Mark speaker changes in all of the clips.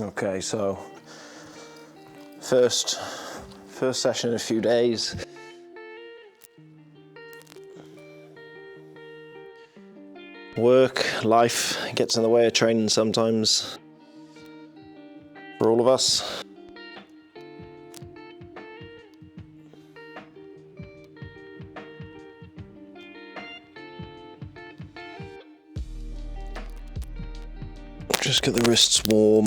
Speaker 1: Okay, so first session in a few days. Work, life gets in the way of training sometimes for all of us. Just get the wrists warm.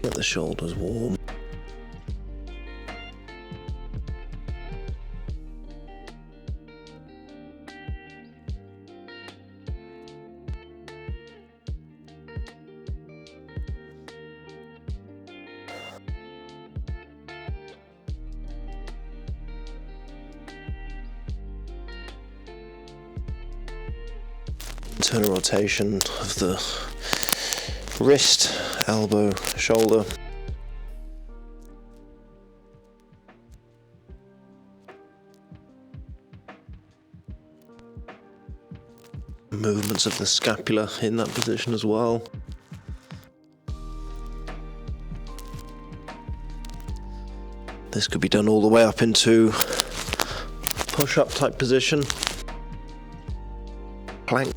Speaker 1: Get the shoulders warm. Internal rotation of the wrist, elbow, shoulder. Movements of the scapula in that position as well. This could be done all the way up into push-up type position. Plank.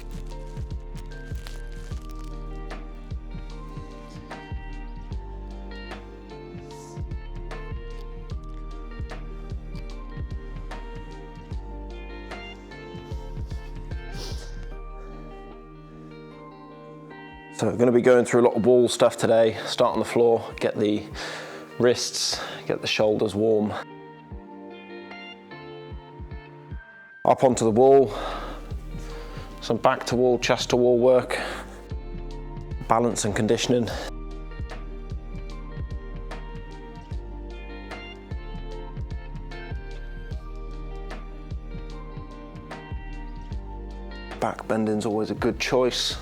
Speaker 1: So we're going to be going through a lot of wall stuff today. Start on the floor, get the wrists, get the shoulders warm. Up onto the wall, some back to wall, chest to wall work, balance and conditioning. Back bending's always a good choice.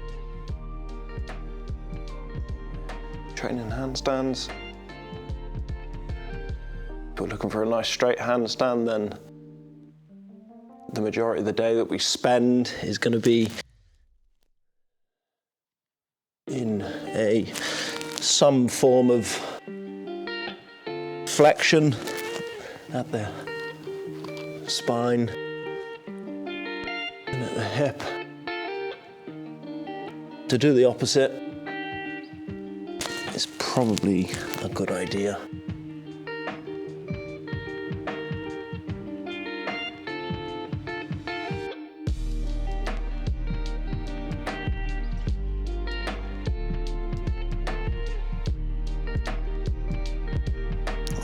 Speaker 1: Training handstands. If we're looking for a nice straight handstand, then the majority of the day that we spend is going to be in some form of flexion at the spine and at the hip. To do the opposite is probably a good idea.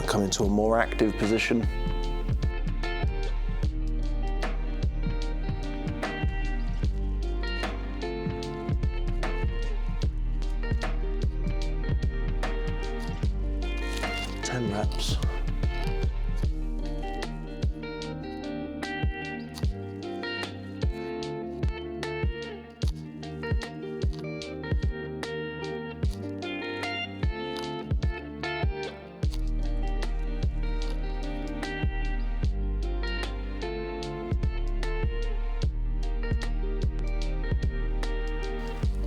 Speaker 1: Come into a more active position. Reps.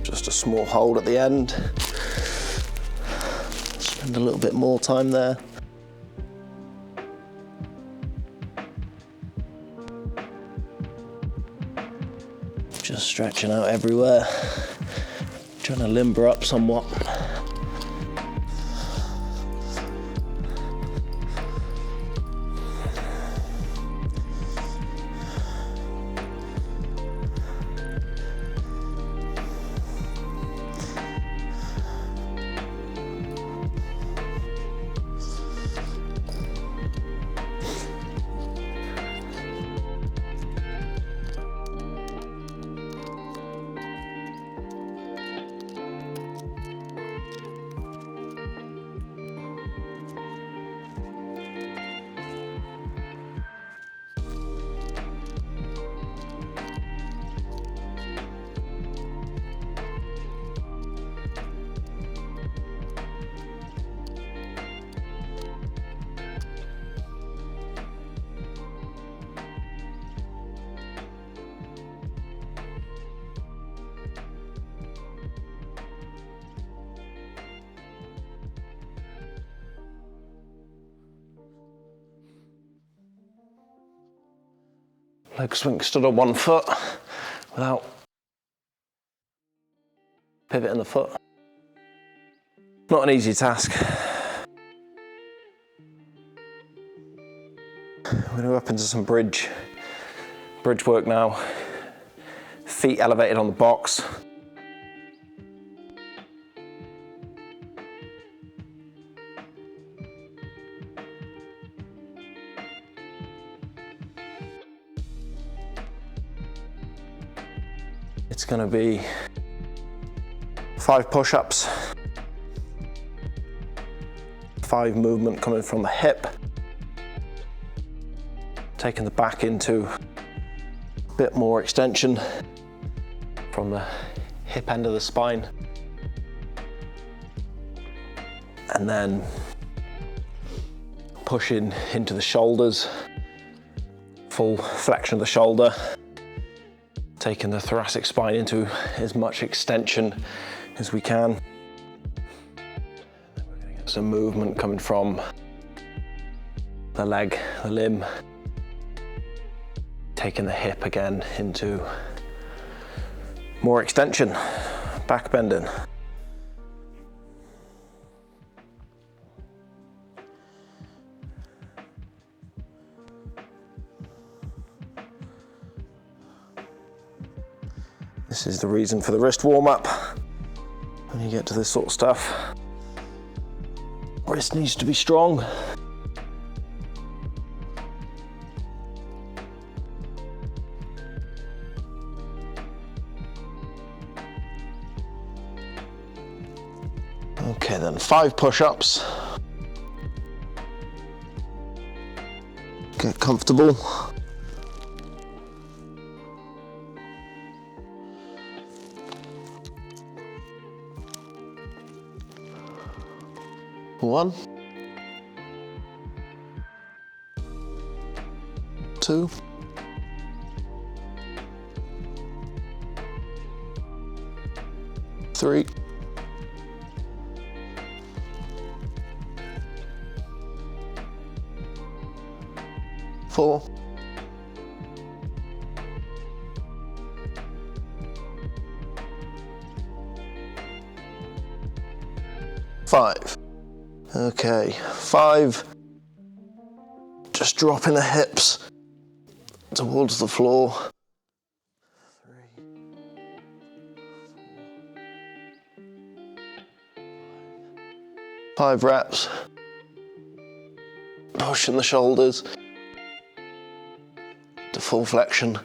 Speaker 1: Just a small hold at the end. Spend a little bit more time there. Just stretching out everywhere, trying to limber up somewhat. leg swing stood on one foot without pivoting the foot. Not an easy task. We're going to go up into some bridge work now. Feet elevated on the box. It's going to be 5 push-ups, 5 movement coming from the hip, taking the back into a bit more extension from the hip end of the spine, and then pushing into the shoulders, full flexion of the shoulder, taking the thoracic spine into as much extension as we can. Then we're going to get some movement coming from the leg, the limb, taking the hip again into more extension, back bending. This is the reason for the wrist warm-up. When you get to this sort of stuff, wrist needs to be strong. Okay then, 5 push-ups. Get comfortable. One, 2, 3, 4, 5. Okay, 5, just dropping the hips towards the floor. 3, 5 reps, pushing the shoulders to full flexion.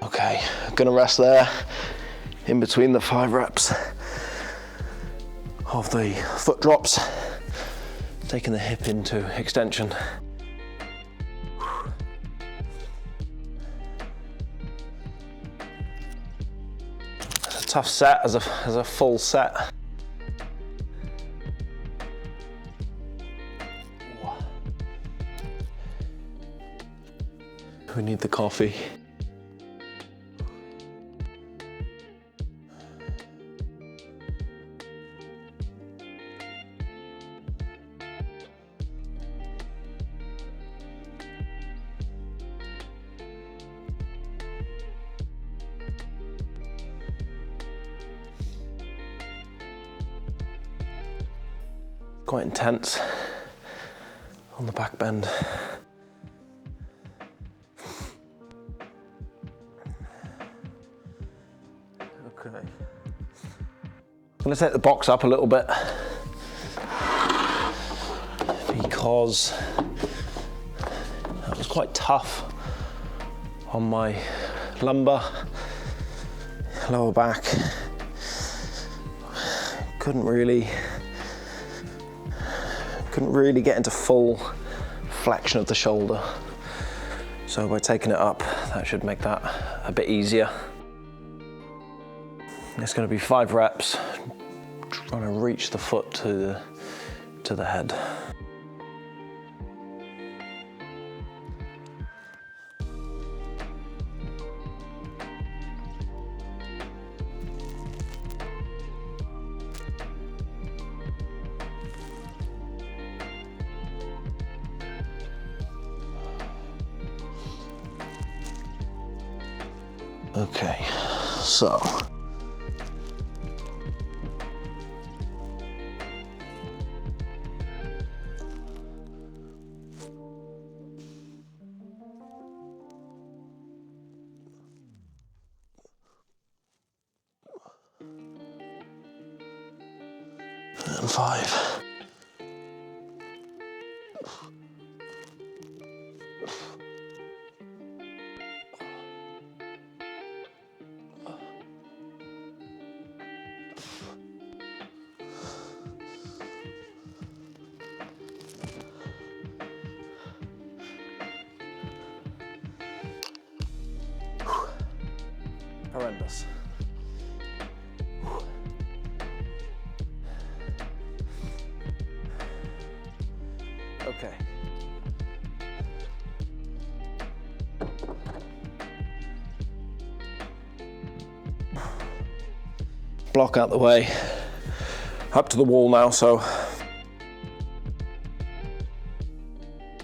Speaker 1: Okay, gonna rest there in between the 5 reps of the foot drops, taking the hip into extension. It's a tough set as a full set. We need the coffee. Quite intense on the back bend. Okay. I'm going to take the box up a little bit because that was quite tough on my lumbar, lower back. Couldn't really get into full flexion of the shoulder. So by taking it up, that should make that a bit easier. It's going to be 5 reps, trying to reach the foot to the head. Okay, so. And 5. Horrendous. Okay. Block out the way. Up to the wall now, so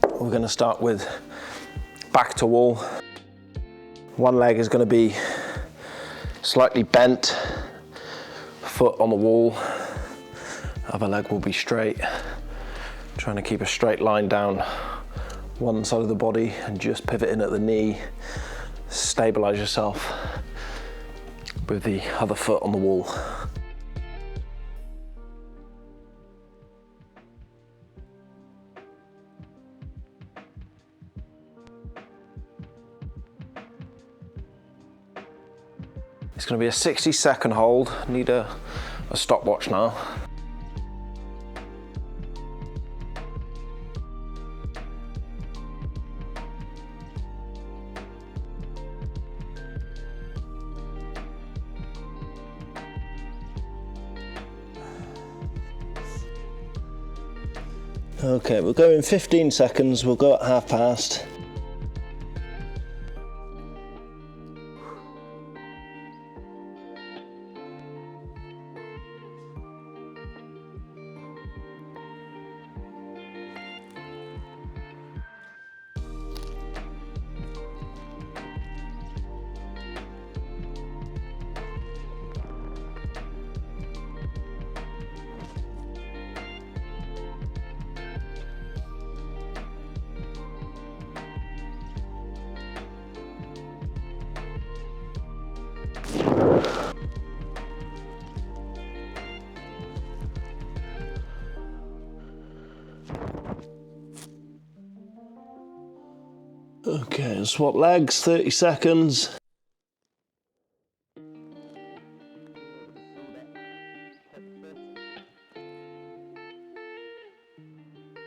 Speaker 1: we're going to start with back to wall. One leg is going to be slightly bent, foot on the wall. Other leg will be straight. Trying to keep a straight line down one side of the body and just pivot in at the knee. Stabilize yourself with the other foot on the wall. It's going to be a 60-second hold. Need a stopwatch now. Okay, we'll go in 15 seconds, we'll go at 1/2 past. Okay, swap legs, 30 seconds.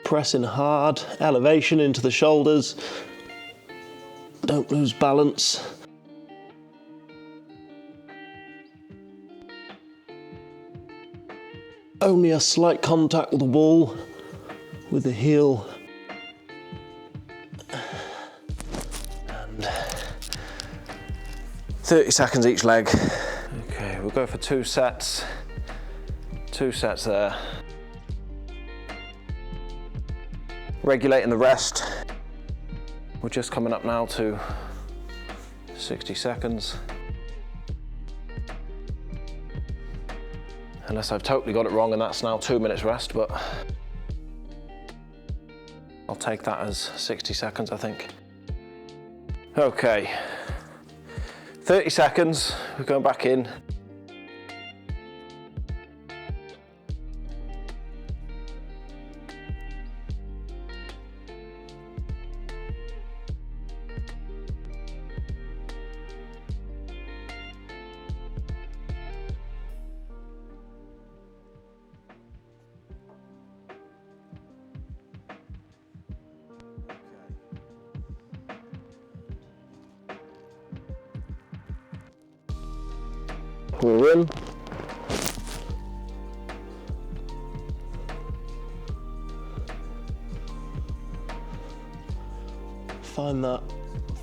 Speaker 1: Pressing hard, elevation into the shoulders. Don't lose balance. Only a slight contact with the wall, with the heel. And 30 seconds each leg. Okay, we'll go for 2 sets. 2 sets there. Regulating the rest. We're just coming up now to 60 seconds. Unless I've totally got it wrong and that's now 2 minutes rest, but I'll take that as 60 seconds, I think. Okay, 30 seconds, we're going back in. We're in. Find that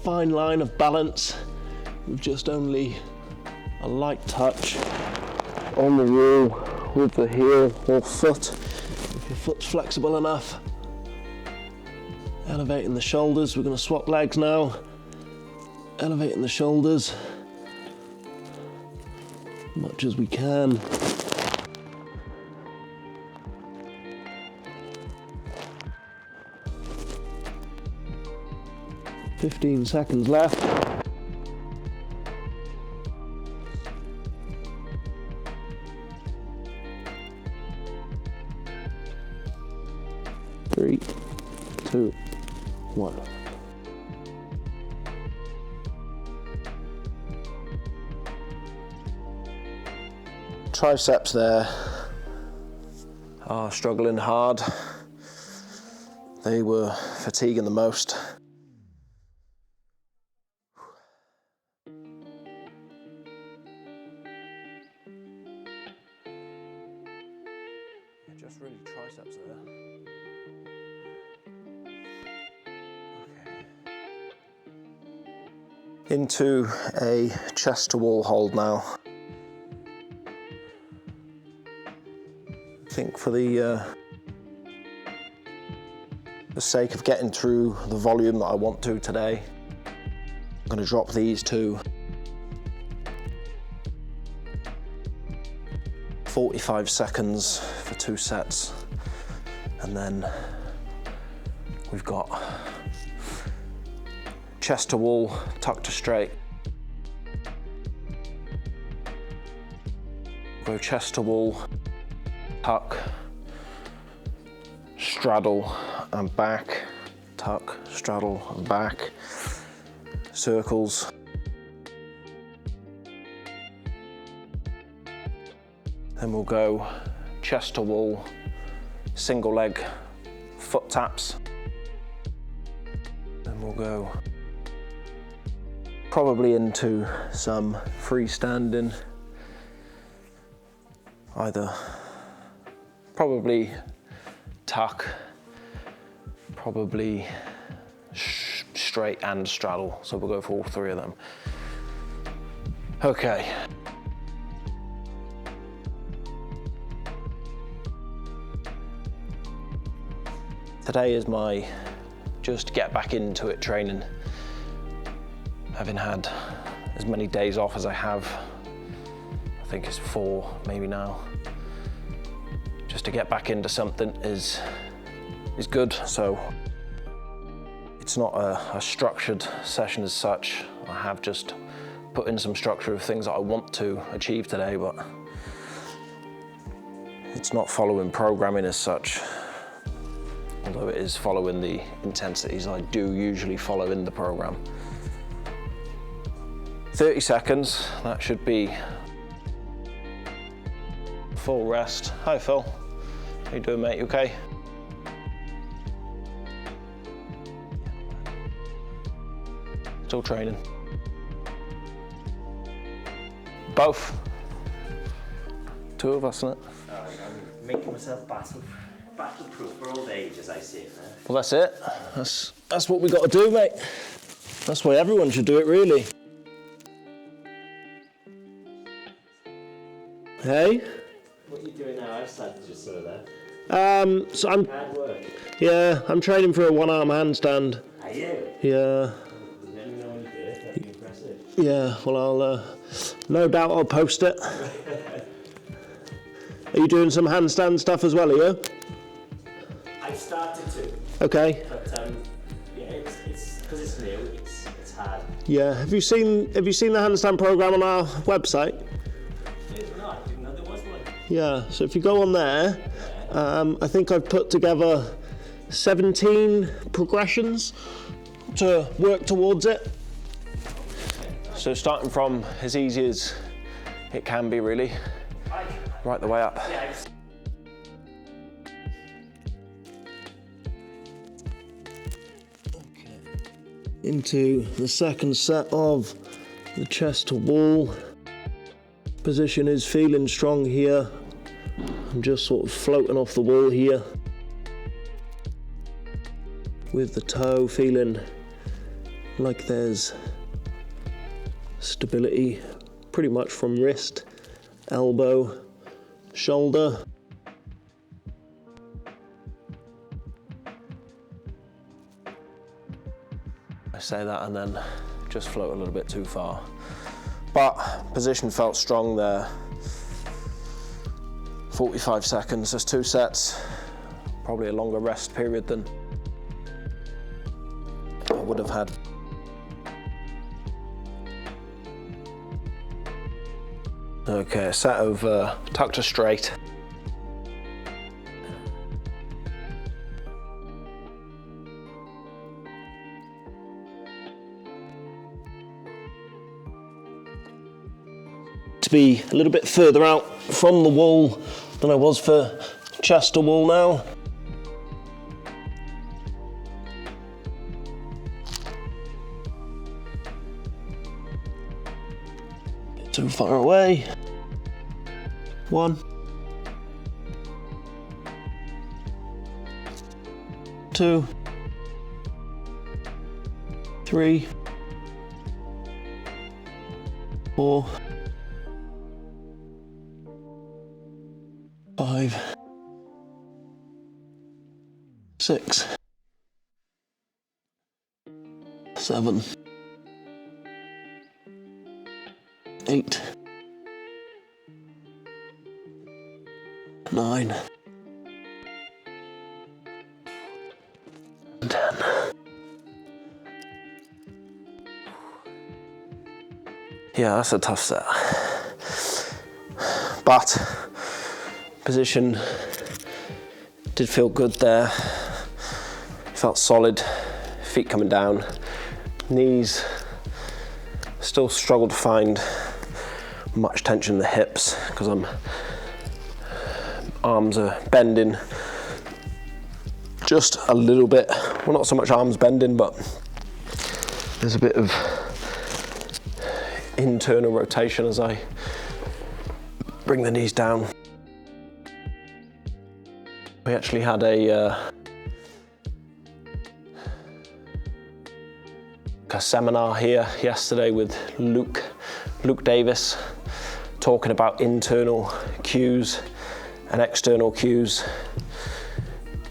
Speaker 1: fine line of balance with just only a light touch on the wall with the heel or foot. If your foot's flexible enough. Elevating the shoulders. We're going to swap legs now. Elevating the shoulders. much as we can. "15 seconds left. Three, two, one. Triceps there are struggling hard. They were fatiguing the most. Just really triceps there. Okay. Into a chest to wall hold now. I think for the sake of getting through the volume that I want to today, I'm going to drop these to 45 seconds for 2 sets, and then we've got chest to wall, tuck to straight. Go chest to wall, tuck, straddle and back, tuck, straddle and back, circles. Then we'll go chest to wall, single leg, foot taps. Then we'll go probably into some freestanding, either probably tuck, probably straight and straddle. So we'll go for all 3 of them. Okay. Today is my just get back into it training. Having had as many days off as I have, I think it's 4 maybe now. Just to get back into something is good. So it's not a structured session as such. I have just put in some structure of things that I want to achieve today, but it's not following programming as such. Although it is following the intensities I do usually follow in the program. 30 seconds, that should be full rest. Hi Phil, how you doing mate, you okay? Still training. Both. 2 of us, isn't it?
Speaker 2: I'm making myself battle-proof for old age, as I see it now.
Speaker 1: Well, that's it. That's what we got to do, mate. That's why everyone should do it, really. Hey?
Speaker 2: What are you doing now outside just so there?
Speaker 1: So I'm.
Speaker 2: Hard work.
Speaker 1: Yeah, I'm training for a 1-arm handstand.
Speaker 2: Are you?
Speaker 1: Yeah.
Speaker 2: Let me know when you do it. That'd be impressive.
Speaker 1: Yeah. Well, I'll. No doubt I'll post it. Are you doing some handstand stuff as well? Are you?
Speaker 2: I've started to.
Speaker 1: Okay.
Speaker 2: But yeah, it's because it's new. It's hard.
Speaker 1: Yeah. Have you seen the handstand program on our website?
Speaker 2: No, I didn't know there was one.
Speaker 1: Yeah. So if you go on there, I think I've put together 17 progressions to work towards it. So starting from as easy as it can be, really, right the way up.
Speaker 2: Yeah,
Speaker 1: Into the second set of the chest to wall. Position is feeling strong here. I'm just sort of floating off the wall here with the toe, feeling like there's stability pretty much from wrist, elbow, shoulder. I say that and then just float a little bit too far. but position felt strong there. 45 seconds, that's 2 sets, probably a longer rest period than I would have had. Okay, a set of tuck to straight. To be a little bit further out from the wall than I was for chest to wall now. Bit too far away. 1, 2, 3, 4, 5, 6, 7, 8, 9, 10. Yeah, that's a tough set. But position did feel good there. Felt solid, feet coming down. Knees, still struggle to find much tension in the hips because arms are bending just a little bit. Well, not so much arms bending, but there's a bit of internal rotation as I bring the knees down. We actually had a seminar here yesterday with Luke Davis, talking about internal cues and external cues.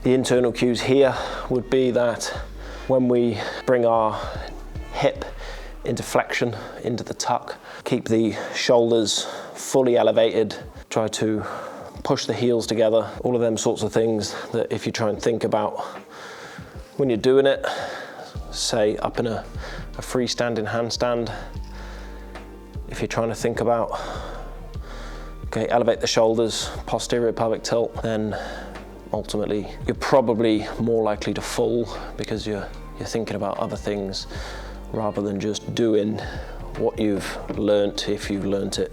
Speaker 1: The internal cues here would be that when we bring our hip into flexion, into the tuck, keep the shoulders fully elevated, try to push the heels together, all of them sorts of things that if you try and think about when you're doing it, say up in a freestanding handstand, if you're trying to think about, okay, elevate the shoulders, posterior pelvic tilt, then ultimately you're probably more likely to fall because you're thinking about other things rather than just doing what you've learnt, if you've learnt it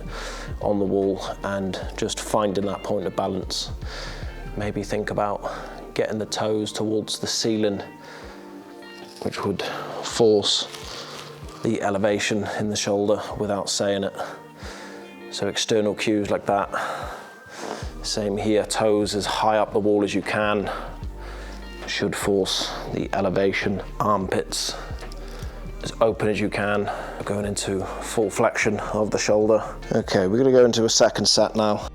Speaker 1: on the wall, and just finding that point of balance. Maybe think about getting the toes towards the ceiling, which would force the elevation in the shoulder without saying it. So external cues like that. Same here, toes as high up the wall as you can should force the elevation. Armpits as open as you can, going into full flexion of the shoulder. Okay, we're gonna go into a second set now.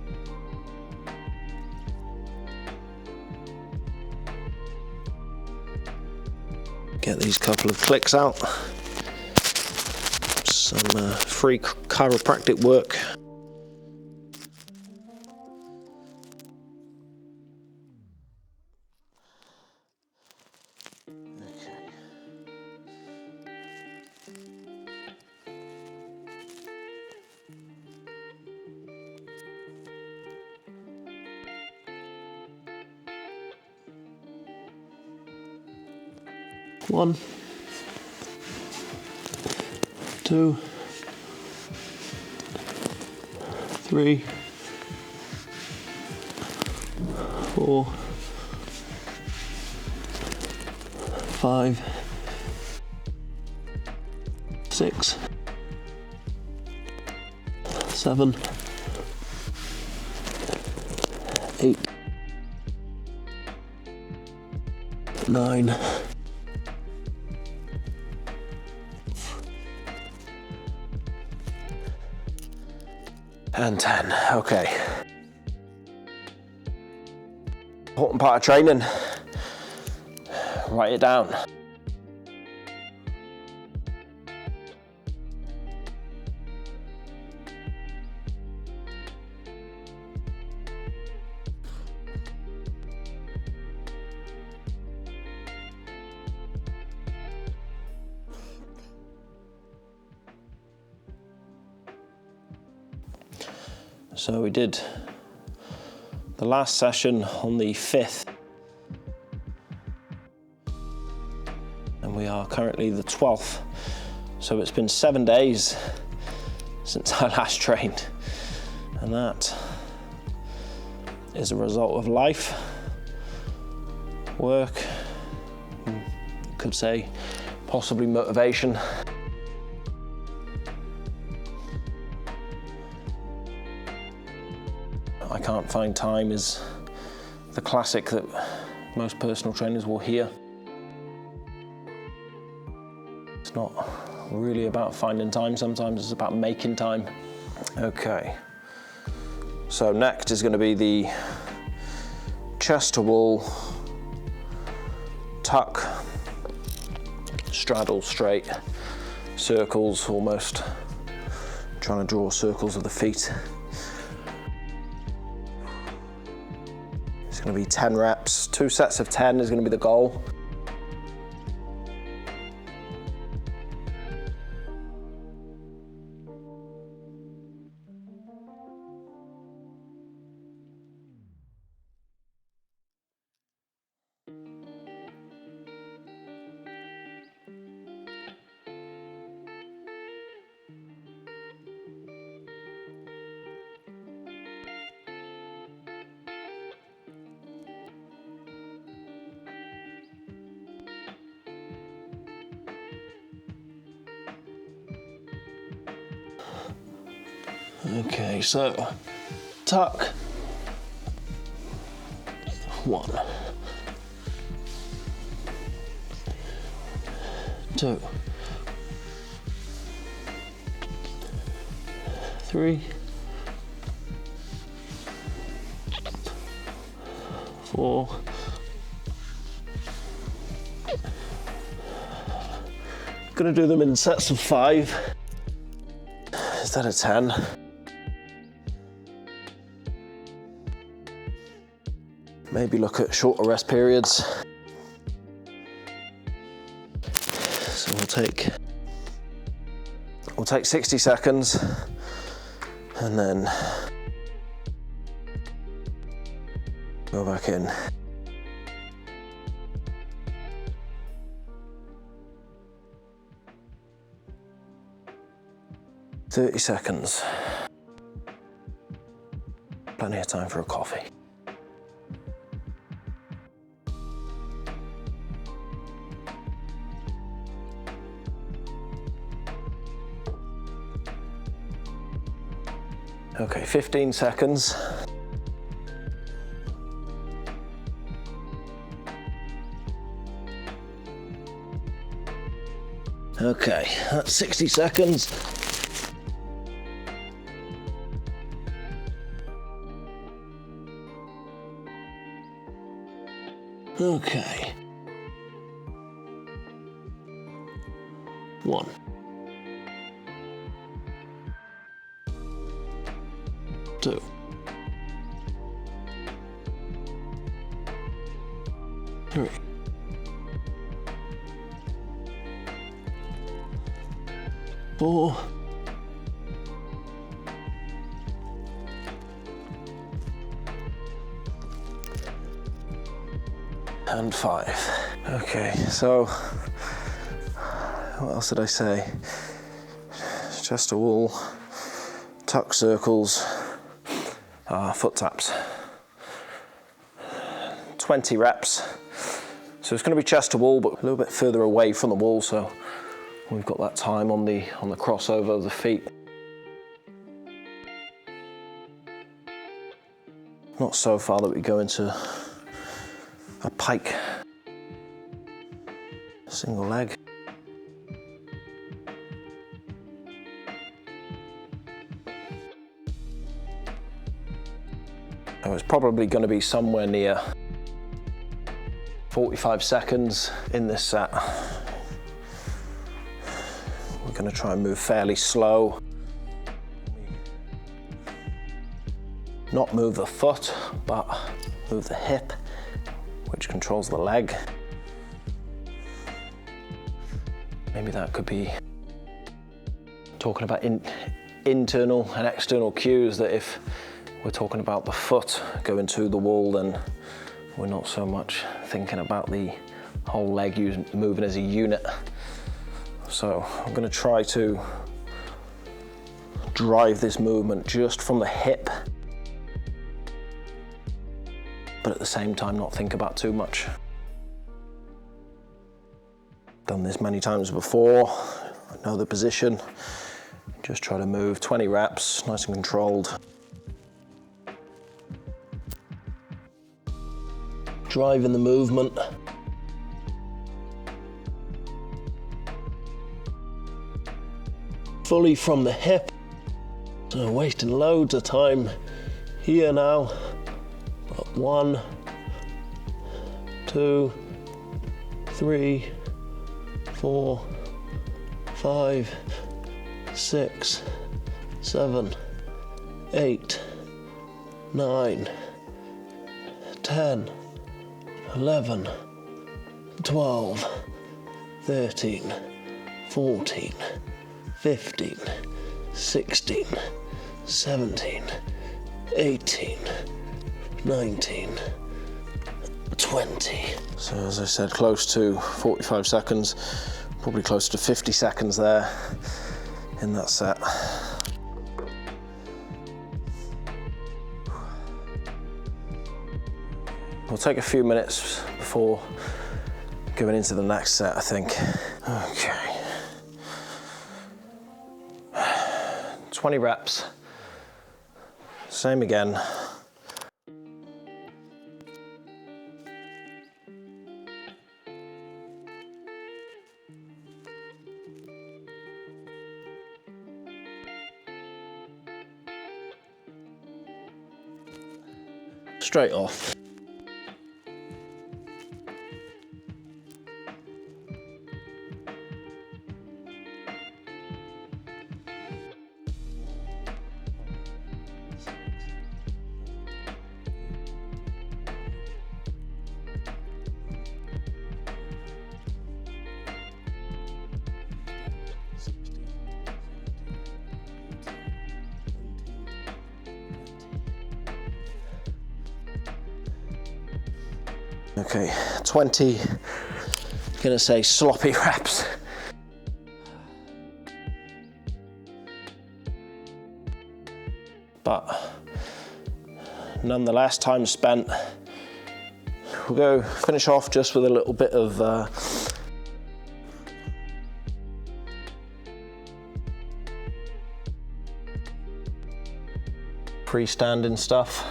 Speaker 1: Get these couple of clicks out. Some free chiropractic work. One, 2, 3, 4, 5, 6, 7, 8, 9, and 10. Okay. Important part of training. Write it down. So we did the last session on the 5th. And we are currently the 12th. So it's been 7 days since I last trained. And that is a result of life, work, could say possibly motivation. I can't find time is the classic that most personal trainers will hear. It's not really about finding time, sometimes it's about making time. Okay, so next is going to be the chest to wall, tuck, straddle straight, circles almost, trying to draw circles of the feet. It's going to be 10 reps, 2 sets of 10 is going to be the goal. Okay, so tuck, 1, 2, 3, 4, gonna do them in sets of 5 instead of 10. Maybe look at shorter rest periods. So we'll take 60 seconds and then go back in. 30 seconds. Plenty of time for a coffee. Okay, 15 seconds. Okay, that's 60 seconds. Okay. 1. 2. 3. 4. And 5. Okay, so what else did I say? Chest to wall, tuck circles, foot taps. 20 reps. So it's going to be chest to wall, but a little bit further away from the wall, so we've got that time on the crossover of the feet. Not so far that we go into a pike, single leg. So it's probably going to be somewhere near 45 seconds in this set. We're going to try and move fairly slow. Not move the foot, but move the hip, which controls the leg. Maybe that could be talking about internal and external cues that if we're talking about the foot going to the wall, then we're not so much thinking about the whole leg moving as a unit. So I'm going to try to drive this movement just from the hip, but at the same time not think about too much. Done this many times before, I know the position. Just try to move 20 reps, nice and controlled. Driving the movement. Fully from the hip. So wasting loads of time here now. 1, 2, 3, 4, 5, 6, 7, 8, 9, 10, 11, 12, 13, 14, 15, 16, 17, 18, 19, 20. So as I said, close to 45 seconds, probably close to 50 seconds there in that set. We'll take a few minutes before going into the next set, I think. Okay. 20 reps. Same again. Straight off. Okay, 20, gonna say sloppy reps. But nonetheless, time spent. We'll go finish off just with a little bit of freestanding stuff.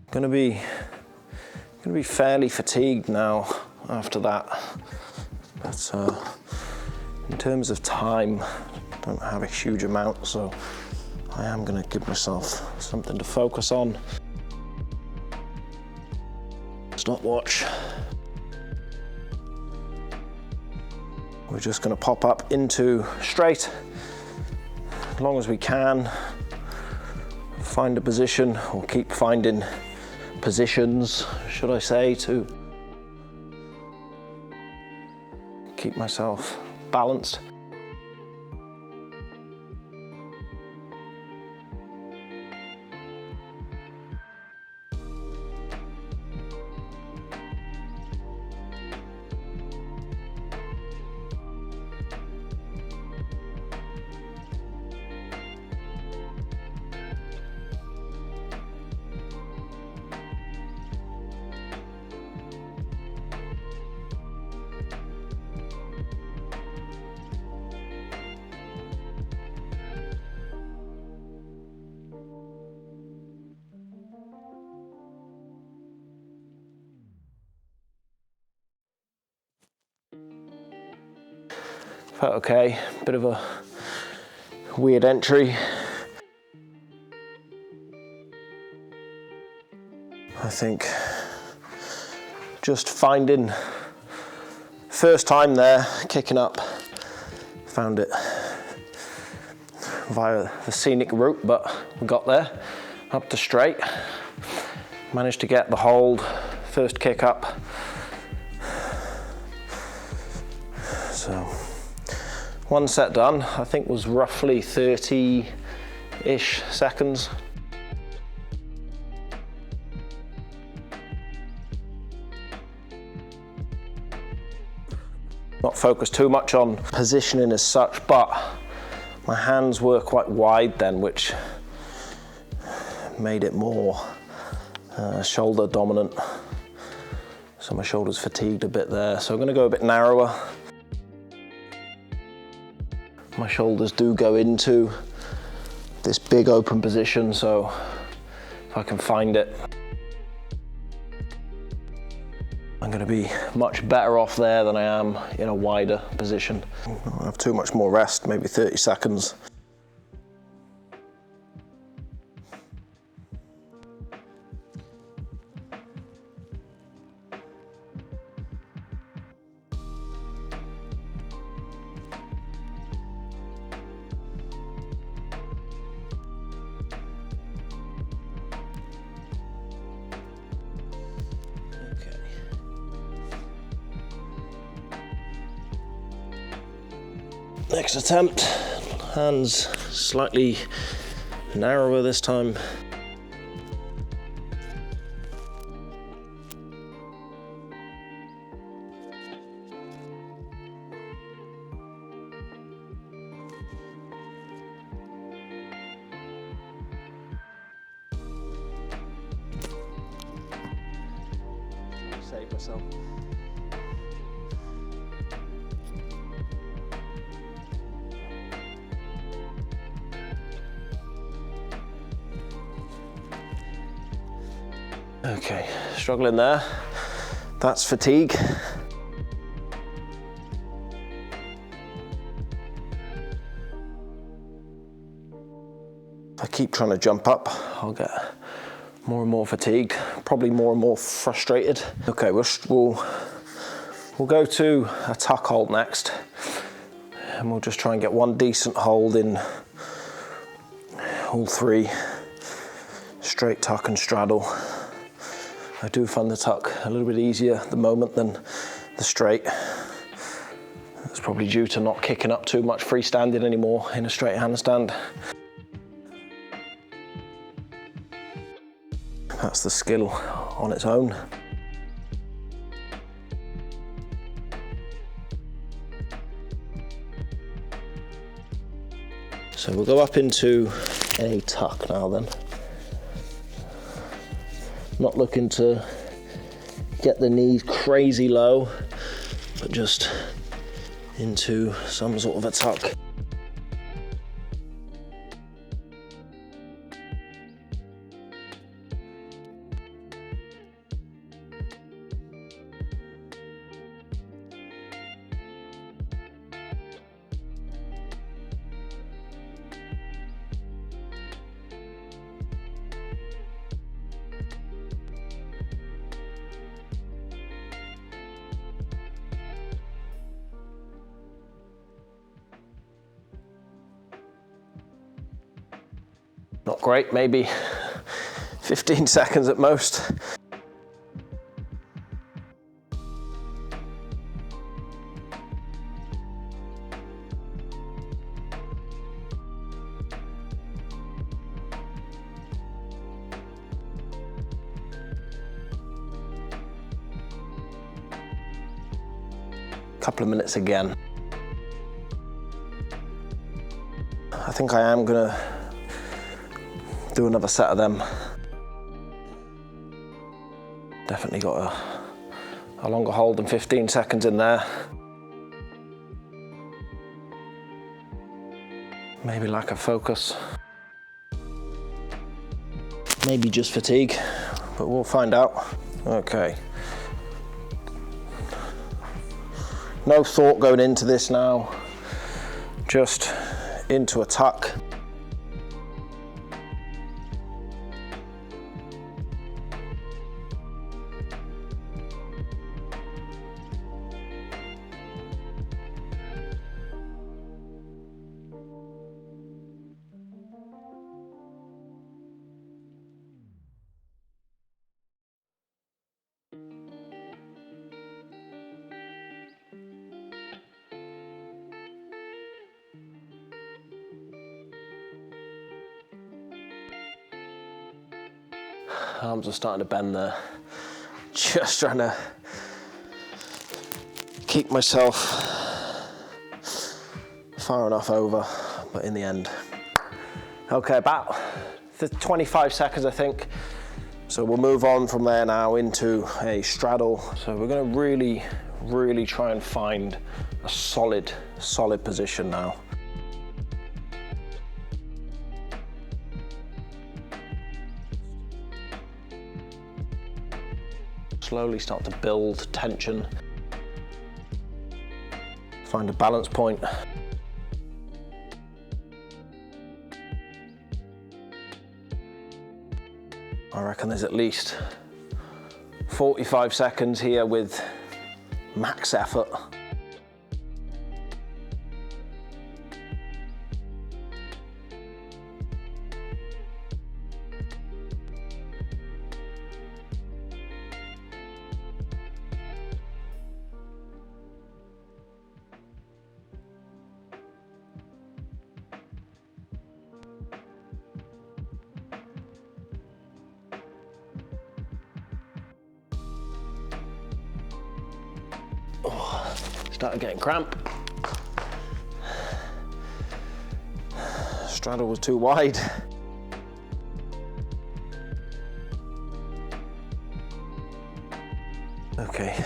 Speaker 1: Gonna be fairly fatigued now after that, but in terms of time, I don't have a huge amount, so I am gonna give myself something to focus on. Stopwatch. We're just gonna pop up into straight as long as we can. Find a position, or keep finding positions, should I say, to keep myself balanced. Felt okay, bit of a weird entry. I think just finding, first time there, kicking up, found it via the scenic route, but we got there, up to straight. Managed to get the hold first kick up. So one set done, I think was roughly 30-ish seconds. Not focused too much on positioning as such, but my hands were quite wide then, which made it more shoulder dominant. So my shoulders fatigued a bit there. So I'm going to go a bit narrower. My shoulders do go into this big open position, so if I can find it, I'm going to be much better off there than I am in a wider position. I don't have too much more rest, maybe 30 seconds. Next attempt, hands slightly narrower this time. Save myself. Okay, struggling there. That's fatigue. If I keep trying to jump up, I'll get more and more fatigued, probably more and more frustrated. Okay, we'll go to a tuck hold next, and we'll just try and get one decent hold in all three, straight tuck and straddle. I do find the tuck a little bit easier at the moment than the straight. That's probably due to not kicking up too much freestanding anymore in a straight handstand. That's the skill on its own. So we'll go up into a tuck now then. Not looking to get the knees crazy low, but just into some sort of a tuck. Not great, maybe 15 seconds at most. Couple of minutes again. I think I am gonna do another set of them. Definitely got a longer hold than 15 seconds in there. Maybe lack of focus. Maybe just fatigue, but we'll find out. Okay. No thought going into this now, just into a tuck. Arms are starting to bend there. Just trying to keep myself far enough over, but in the end. Okay, about 25 seconds, I think. So we'll move on from there now into a straddle. So we're gonna really try and find a solid position now. Slowly start to build tension. Find a balance point. I reckon there's at least 45 seconds here with max effort. Started getting cramp. Straddle was too wide. Okay,